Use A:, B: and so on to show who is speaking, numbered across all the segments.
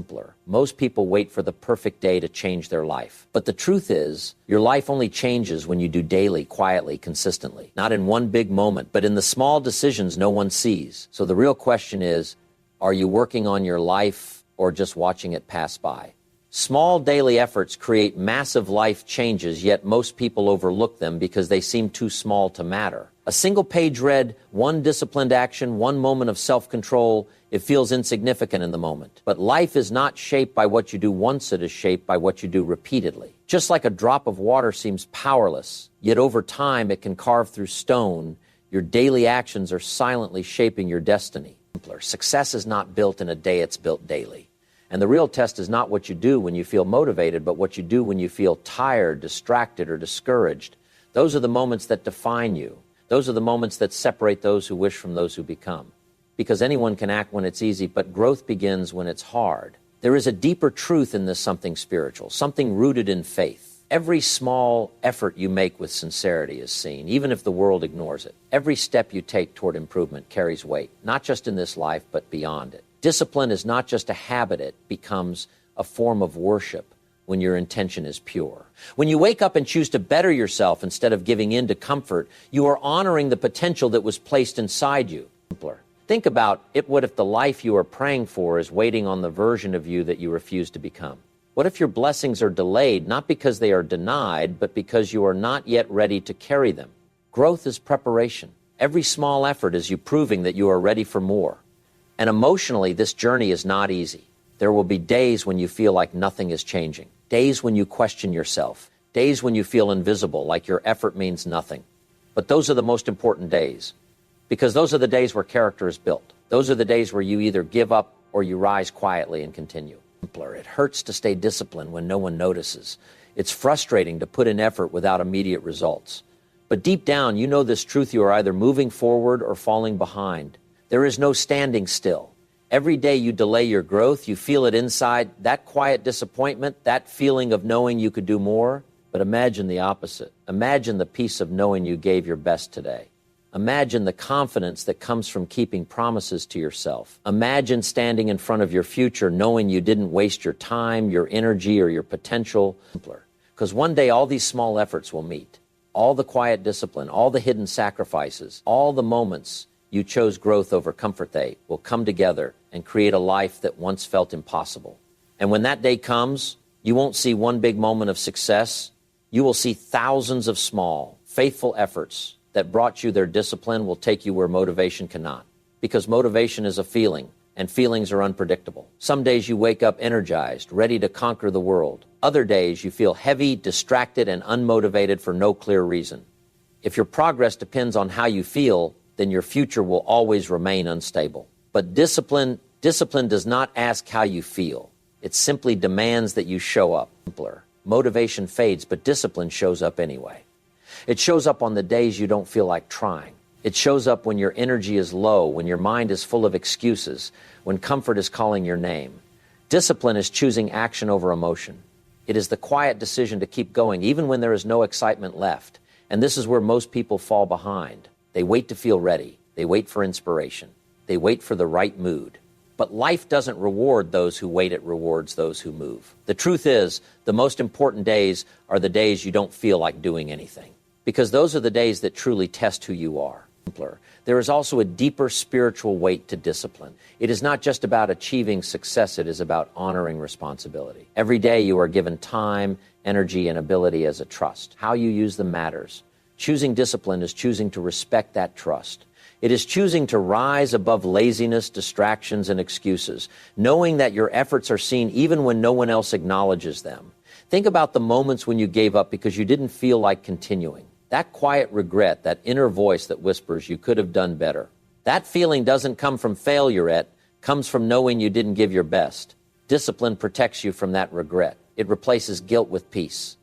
A: Simpler. Most people wait for the perfect day to change their life. But the truth is, your life only changes when you do daily, quietly, consistently. Not in one big moment, but in the small decisions no one sees. So the real question is, are you working on your life or just watching it pass by? Small daily efforts create massive life changes, yet most people overlook them because they seem too small to matter. A single page read, one disciplined action, one moment of self-control, it feels insignificant in the moment. But life is not shaped by what you do once, it is shaped by what you do repeatedly. Just like a drop of water seems powerless, yet over time it can carve through stone, your daily actions are silently shaping your destiny. Success is not built in a day, it's built daily. And the real test is not what you do when you feel motivated, but what you do when you feel tired, distracted, or discouraged. Those are the moments that define you. Those are the moments that separate those who wish from those who become. Because anyone can act when it's easy, but growth begins when it's hard. There is a deeper truth in this something spiritual, something rooted in faith. Every small effort you make with sincerity is seen, even if the world ignores it. Every step you take toward improvement carries weight, not just in this life, but beyond it. Discipline is not just a habit, it becomes a form of worship when your intention is pure. When you wake up and choose to better yourself instead of giving in to comfort, you are honoring the potential that was placed inside you. Think about it. What if the life you are praying for is waiting on the version of you that you refuse to become? What if your blessings are delayed, not because they are denied, but because you are not yet ready to carry them? Growth is preparation. Every small effort is you proving that you are ready for more. And emotionally, this journey is not easy. There will be days when you feel like nothing is changing, days when you question yourself, days when you feel invisible, like your effort means nothing. But those are the most important days, because those are the days where character is built. Those are the days where you either give up or you rise quietly and continue. It hurts to stay disciplined when no one notices. It's frustrating to put in effort without immediate results. But deep down, you know this truth: you are either moving forward or falling behind. There is no standing still. Every day you delay your growth, you feel it inside, that quiet disappointment, that feeling of knowing you could do more. But imagine the opposite. Imagine the peace of knowing you gave your best today. Imagine the confidence that comes from keeping promises to yourself. Imagine standing in front of your future knowing you didn't waste your time, your energy, or your potential. Because one day all these small efforts will meet. All the quiet discipline, all the hidden sacrifices, all the moments you chose growth over comfort, they will come together and create a life that once felt impossible. And when that day comes, you won't see one big moment of success. You will see thousands of small, faithful efforts that brought you there. Discipline will take you where motivation cannot. Because motivation is a feeling, and feelings are unpredictable. Some days you wake up energized, ready to conquer the world. Other days you feel heavy, distracted, and unmotivated for no clear reason. If your progress depends on how you feel, then your future will always remain unstable. But discipline does not ask how you feel. It simply demands that you show up. Motivation fades, but discipline shows up anyway. It shows up on the days you don't feel like trying. It shows up when your energy is low, when your mind is full of excuses, when comfort is calling your name. Discipline is choosing action over emotion. It is the quiet decision to keep going even when there is no excitement left. And this is where most people fall behind. They wait to feel ready. They wait for inspiration. They wait for the right mood. But life doesn't reward those who wait, it rewards those who move. The truth is, the most important days are the days you don't feel like doing anything. Because those are the days that truly test who you are. There is also a deeper spiritual weight to discipline. It is not just about achieving success, it is about honoring responsibility. Every day you are given time, energy, and ability as a trust. How you use them matters. Choosing discipline is choosing to respect that trust. It is choosing to rise above laziness, distractions, and excuses, knowing that your efforts are seen even when no one else acknowledges them. Think about the moments when you gave up because you didn't feel like continuing. That quiet regret, that inner voice that whispers you could have done better. That feeling doesn't come from failure, it comes from knowing you didn't give your best. Discipline protects you from that regret. It replaces guilt with peace.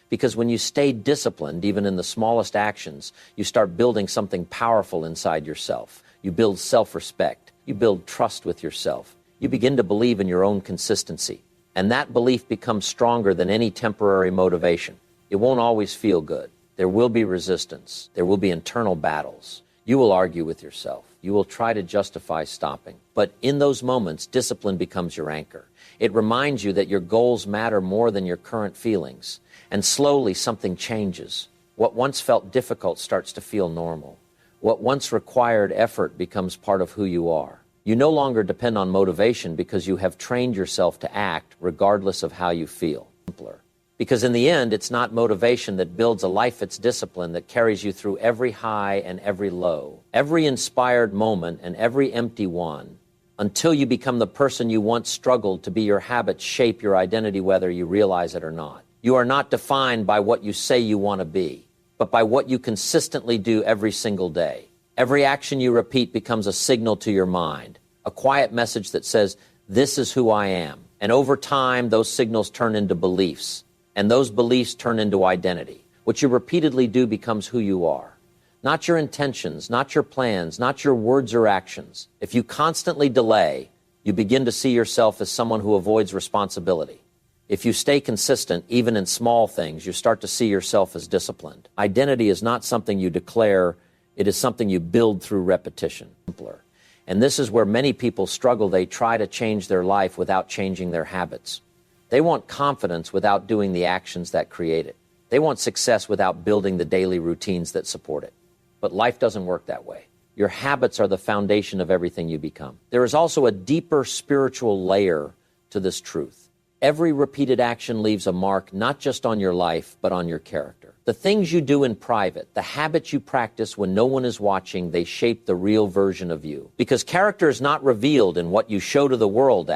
A: Because when you stay disciplined, even in the smallest actions, you start building something powerful inside yourself. You build self-respect. You build trust with yourself. You begin to believe in your own consistency. And that belief becomes stronger than any temporary motivation. It won't always feel good. There will be resistance. There will be internal battles. You will argue with yourself. You will try to justify stopping. But in those moments, discipline becomes your anchor. It reminds you that your goals matter more than your current feelings. And slowly something changes. What once felt difficult starts to feel normal. What once required effort becomes part of who you are. You no longer depend on motivation because you have trained yourself to act regardless of how you feel. Simpler. Because in the end, it's not motivation that builds a life, it's discipline that carries you through every high and every low, every inspired moment and every empty one, until you become the person you once struggled to be. Your habits shape your identity whether you realize it or not. You are not defined by what you say you want to be, but by what you consistently do every single day. Every action you repeat becomes a signal to your mind, a quiet message that says, this is who I am. And over time, those signals turn into beliefs, and those beliefs turn into identity. What you repeatedly do becomes who you are. Not your intentions, not your plans, not your words or actions. If you constantly delay, you begin to see yourself as someone who avoids responsibility. If you stay consistent, even in small things, you start to see yourself as disciplined. Identity is not something you declare, it is something you build through repetition. Simpler. And this is where many people struggle. They try to change their life without changing their habits. They want confidence without doing the actions that create it. They want success without building the daily routines that support it. But life doesn't work that way. Your habits are the foundation of everything you become. There is also a deeper spiritual layer to this truth. Every repeated action leaves a mark not just on your life, but on your character. The things you do in private, the habits you practice when no one is watching, they shape the real version of you. Because character is not revealed in what you show to the world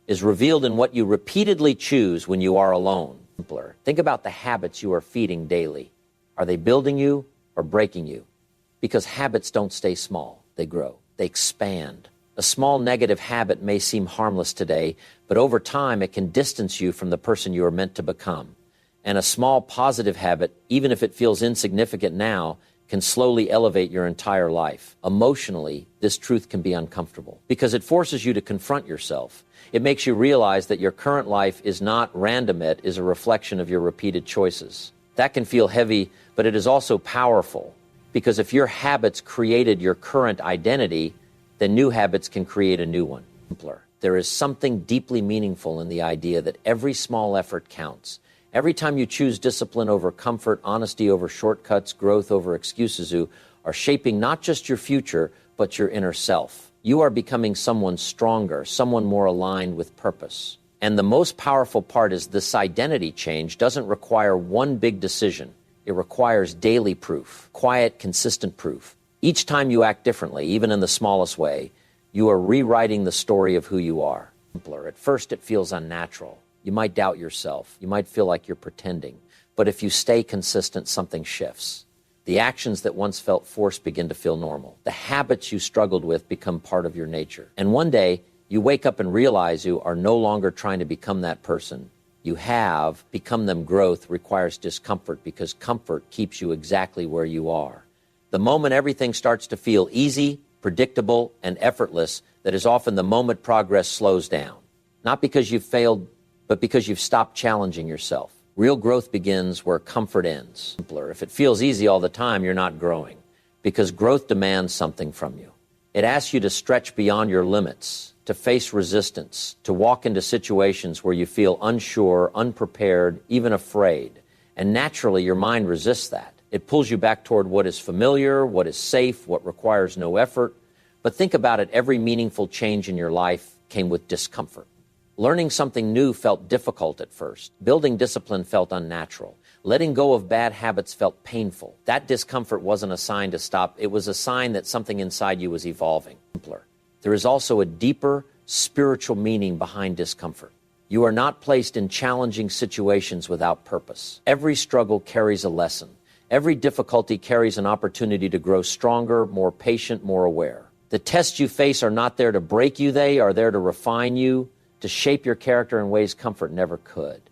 A: is revealed in what you repeatedly choose when you are alone. Simpler. Think about the habits you are feeding daily. Are they building you or breaking you? Because habits don't stay small, they grow, they expand. A small negative habit may seem harmless today, but over time it can distance you from the person you are meant to become. And a small positive habit, even if it feels insignificant now, can slowly elevate your entire life. Emotionally, this truth can be uncomfortable because it forces you to confront yourself. It makes you realize that your current life is not random, it is a reflection of your repeated choices. That can feel heavy, but it is also powerful because if your habits created your current identity, then new habits can create a new one. Simpler. There is something deeply meaningful in the idea that every small effort counts. Every time you choose discipline over comfort, honesty over shortcuts, growth over excuses, you are shaping not just your future, but your inner self. You are becoming someone stronger, someone more aligned with purpose. And the most powerful part is this identity change doesn't require one big decision. It requires daily proof, quiet, consistent proof. Each time you act differently, even in the smallest way, you are rewriting the story of who you are. Simpler. At first, it feels unnatural. You might doubt yourself. You might feel like you're pretending. But if you stay consistent, something shifts. The actions that once felt forced begin to feel normal. The habits you struggled with become part of your nature. And one day, you wake up and realize you are no longer trying to become that person. You have become them. Growth requires discomfort because comfort keeps you exactly where you are. The moment everything starts to feel easy, predictable, and effortless, that is often the moment progress slows down. Not because you've failed, but because you've stopped challenging yourself. Real growth begins where comfort ends. Simpler. If it feels easy all the time, you're not growing, because growth demands something from you. It asks you to stretch beyond your limits, to face resistance, to walk into situations where you feel unsure, unprepared, even afraid. And naturally, your mind resists that. It pulls you back toward what is familiar, what is safe, what requires no effort. But think about it, every meaningful change in your life came with discomfort. Learning something new felt difficult at first. Building discipline felt unnatural. Letting go of bad habits felt painful. That discomfort wasn't a sign to stop. It was a sign that something inside you was evolving. Simpler. There is also a deeper spiritual meaning behind discomfort. You are not placed in challenging situations without purpose. Every struggle carries a lesson. Every difficulty carries an opportunity to grow stronger, more patient, more aware. The tests you face are not there to break you. They are there to refine you, to shape your character in ways comfort never could.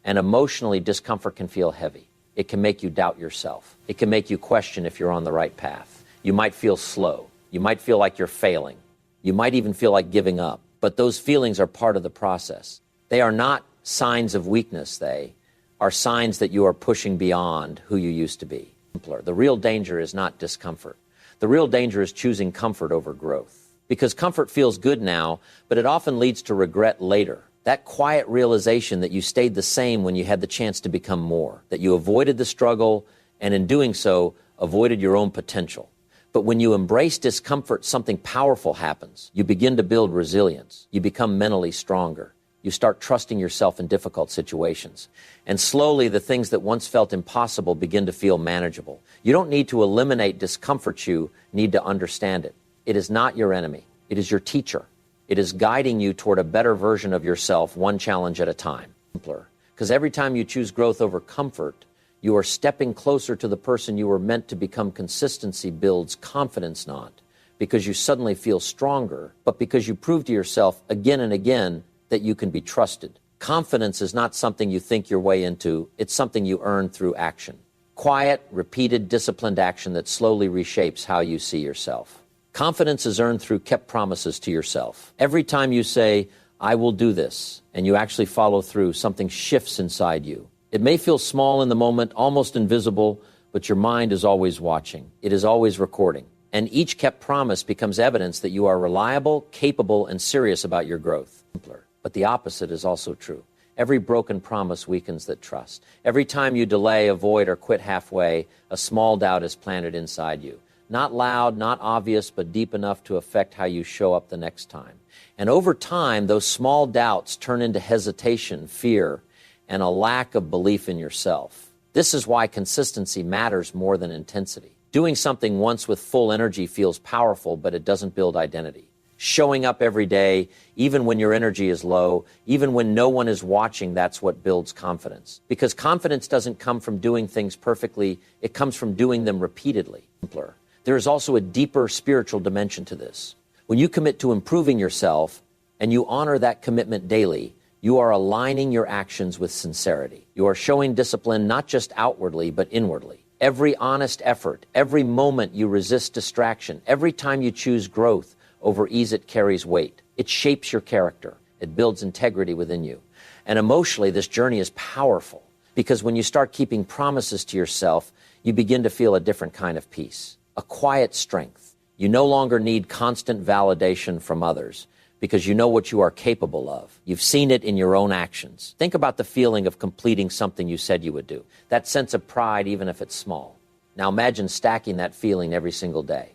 A: And emotionally, discomfort can feel heavy. It can make you doubt yourself. It can make you question if you're on the right path. You might feel slow. You might feel like you're failing. You might even feel like giving up. But those feelings are part of the process. They are not signs of weakness. They are signs that you are pushing beyond who you used to be. Simpler. The real danger is not discomfort. The real danger is choosing comfort over growth. Because comfort feels good now, but it often leads to regret later. That quiet realization that you stayed the same when you had the chance to become more, that you avoided the struggle, and in doing so, avoided your own potential. But when you embrace discomfort, something powerful happens. You begin to build resilience. You become mentally stronger. You start trusting yourself in difficult situations. And slowly, the things that once felt impossible begin to feel manageable. You don't need to eliminate discomfort, you need to understand it. It is not your enemy. It is your teacher. It is guiding you toward a better version of yourself, one challenge at a time. Simpler. Because every time you choose growth over comfort, you are stepping closer to the person you were meant to become. Consistency builds confidence, not because you suddenly feel stronger, but because you prove to yourself again and again that you can be trusted. Confidence is not something you think your way into. It's something you earn through action. Quiet, repeated, disciplined action that slowly reshapes how you see yourself. Confidence is earned through kept promises to yourself. Every time you say, I will do this, and you actually follow through, something shifts inside you. It may feel small in the moment, almost invisible, but your mind is always watching. It is always recording. And each kept promise becomes evidence that you are reliable, capable, and serious about your growth. Simpler. But the opposite is also true. Every broken promise weakens that trust. Every time you delay, avoid, or quit halfway, a small doubt is planted inside you. Not loud, not obvious, but deep enough to affect how you show up the next time. And over time, those small doubts turn into hesitation, fear, and a lack of belief in yourself. This is why consistency matters more than intensity. Doing something once with full energy feels powerful, but it doesn't build identity. Showing up every day, even when your energy is low, even when no one is watching, that's what builds confidence. Because confidence doesn't come from doing things perfectly, it comes from doing them repeatedly. Simpler. There is also a deeper spiritual dimension to this. When you commit to improving yourself and you honor that commitment daily, you are aligning your actions with sincerity. You are showing discipline not just outwardly, but inwardly. Every honest effort, every moment you resist distraction, every time you choose growth over ease, it carries weight. It shapes your character. It builds integrity within you. And emotionally, this journey is powerful because when you start keeping promises to yourself, you begin to feel a different kind of peace, a quiet strength. You no longer need constant validation from others because you know what you are capable of. You've seen it in your own actions. Think about the feeling of completing something you said you would do, that sense of pride, even if it's small. Now imagine stacking that feeling every single day.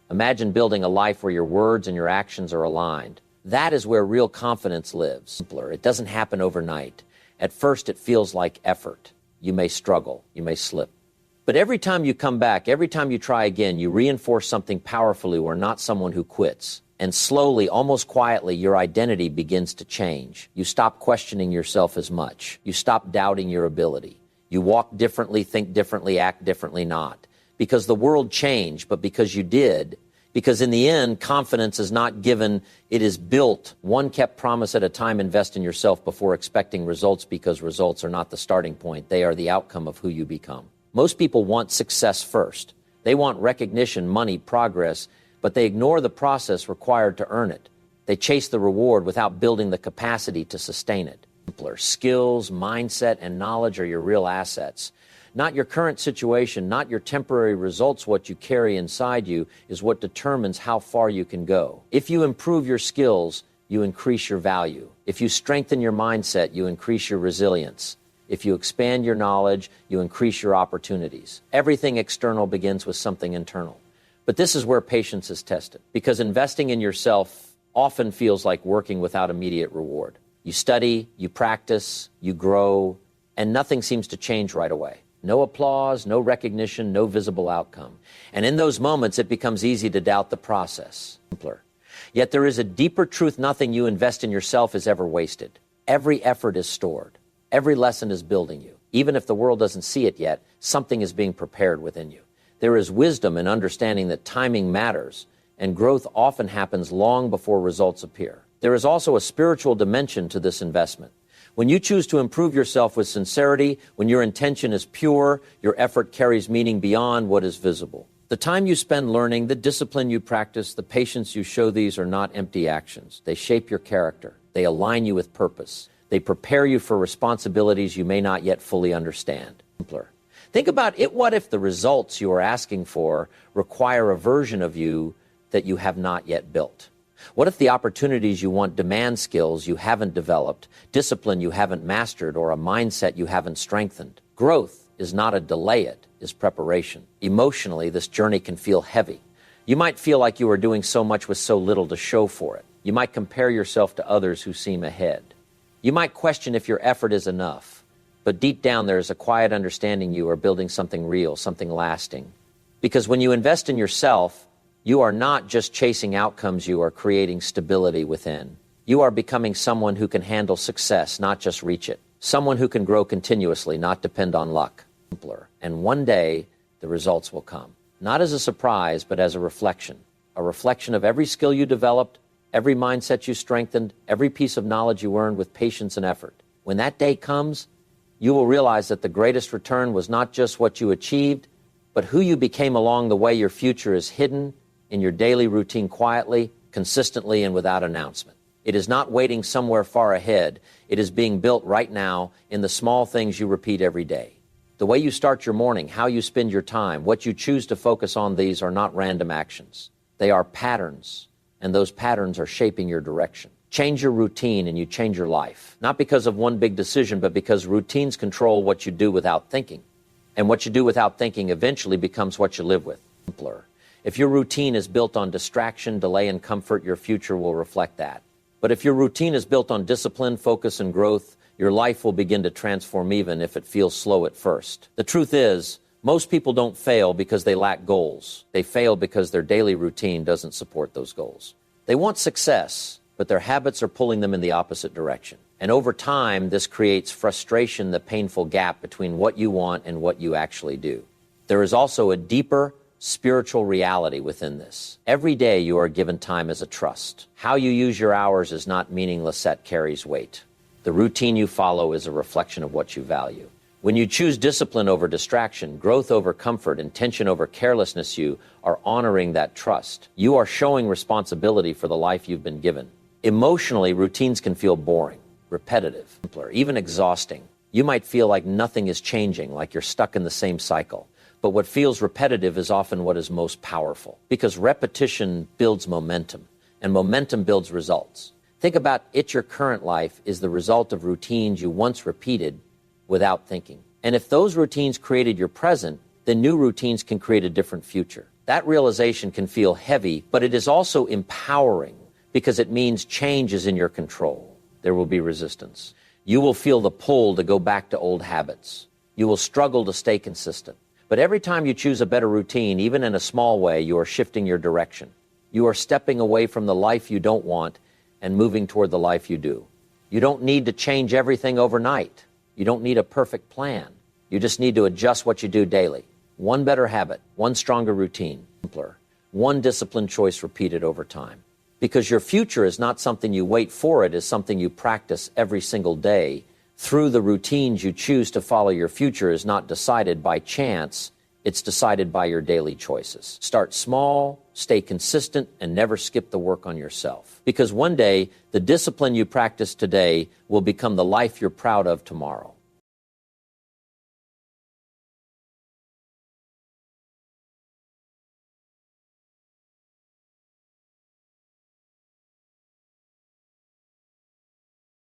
A: Imagine building a life where your words and your actions are aligned. That is where real confidence lives. Simpler. It doesn't happen overnight. At first, it feels like effort. You may struggle. You may slip. But every time you come back, every time you try again, you reinforce something powerfully. You are not someone who quits. And slowly, almost quietly, your identity begins to change. You stop questioning yourself as much. You stop doubting your ability. You walk differently, think differently, act differently, not because the world changed, but because you did. Because in the end, confidence is not given, it is built. One kept promise at a time. Invest in yourself before expecting results, because results are not the starting point. They are the outcome of who you become. Most people want success first. They want recognition, money, progress, but they ignore the process required to earn it. They chase the reward without building the capacity to sustain it. Simpler. Skills, mindset, and knowledge are your real assets. Not your current situation, not your temporary results. What you carry inside you is what determines how far you can go. If you improve your skills, you increase your value. If you strengthen your mindset, you increase your resilience. If you expand your knowledge, you increase your opportunities. Everything external begins with something internal. But this is where patience is tested, because investing in yourself often feels like working without immediate reward. You study, you practice, you grow, and nothing seems to change right away. No applause, no recognition, no visible outcome. And in those moments, it becomes easy to doubt the process. Simpler. Yet there is a deeper truth. Nothing you invest in yourself is ever wasted. Every effort is stored. Every lesson is building you. Even if the world doesn't see it yet, something is being prepared within you. There is wisdom in understanding that timing matters, and growth often happens long before results appear. There is also a spiritual dimension to this investment. When you choose to improve yourself with sincerity, when your intention is pure, your effort carries meaning beyond what is visible. The time you spend learning, the discipline you practice, the patience you show, these are not empty actions. They shape your character. They align you with purpose. They prepare you for responsibilities you may not yet fully understand. Simpler. Think about it. What if the results you are asking for require a version of you that you have not yet built? What if the opportunities you want demand skills you haven't developed, discipline you haven't mastered, or a mindset you haven't strengthened? Growth is not a delay, it is preparation. Emotionally, this journey can feel heavy. You might feel like you are doing so much with so little to show for it. You might compare yourself to others who seem ahead. You might question if your effort is enough. But deep down, there is a quiet understanding you are building something real, something lasting. Because when you invest in yourself, you are not just chasing outcomes, you are creating stability within. You are becoming someone who can handle success, not just reach it. Someone who can grow continuously, not depend on luck. Simpler. And one day, the results will come. Not as a surprise, but as a reflection of every skill you developed, every mindset you strengthened, every piece of knowledge you earned with patience and effort. When that day comes, you will realize that the greatest return was not just what you achieved, but who you became along the way. Your future is hidden in your daily routine, quietly, consistently, and without announcement. It is not waiting somewhere far ahead. It is being built right now in the small things you repeat every day. The way you start your morning, how you spend your time, what you choose to focus on, these are not random actions. They are patterns, and those patterns are shaping your direction. Change your routine and you change your life. Not because of one big decision, but because routines control what you do without thinking. And what you do without thinking eventually becomes what you live with. Simpler. If your routine is built on distraction, delay, and comfort, your future will reflect that. But if your routine is built on discipline, focus, and growth, your life will begin to transform even if it feels slow at first. The truth is, most people don't fail because they lack goals. They fail because their daily routine doesn't support those goals. They want success, but their habits are pulling them in the opposite direction. And over time, this creates frustration, the painful gap between what you want and what you actually do. There is also a deeper spiritual reality within this. Every day you are given time as a trust. How you use your hours is not meaningless, that carries weight. The routine you follow is a reflection of what you value. When you choose discipline over distraction, growth over comfort, intention over carelessness, you are honoring that trust. You are showing responsibility for the life you've been given. Emotionally, routines can feel boring, repetitive, simpler, even exhausting. You might feel like nothing is changing, like you're stuck in the same cycle. But what feels repetitive is often what is most powerful, because repetition builds momentum, and momentum builds results. Think about it. Your current life is the result of routines you once repeated without thinking. And if those routines created your present, then new routines can create a different future. That realization can feel heavy, but it is also empowering, because it means change is in your control. There will be resistance. You will feel the pull to go back to old habits. You will struggle to stay consistent. But every time you choose a better routine, even in a small way, you are shifting your direction. You are stepping away from the life you don't want and moving toward the life you do. You don't need to change everything overnight. You don't need a perfect plan. You just need to adjust what you do daily. One better habit, one stronger routine, simpler, one disciplined choice repeated over time. Because your future is not something you wait for, it is something you practice every single day. Through the routines you choose to follow, your future is not decided by chance, it's decided by your daily choices. Start small, stay consistent, and never skip the work on yourself. Because one day, the discipline you practice today will become the life you're proud of tomorrow.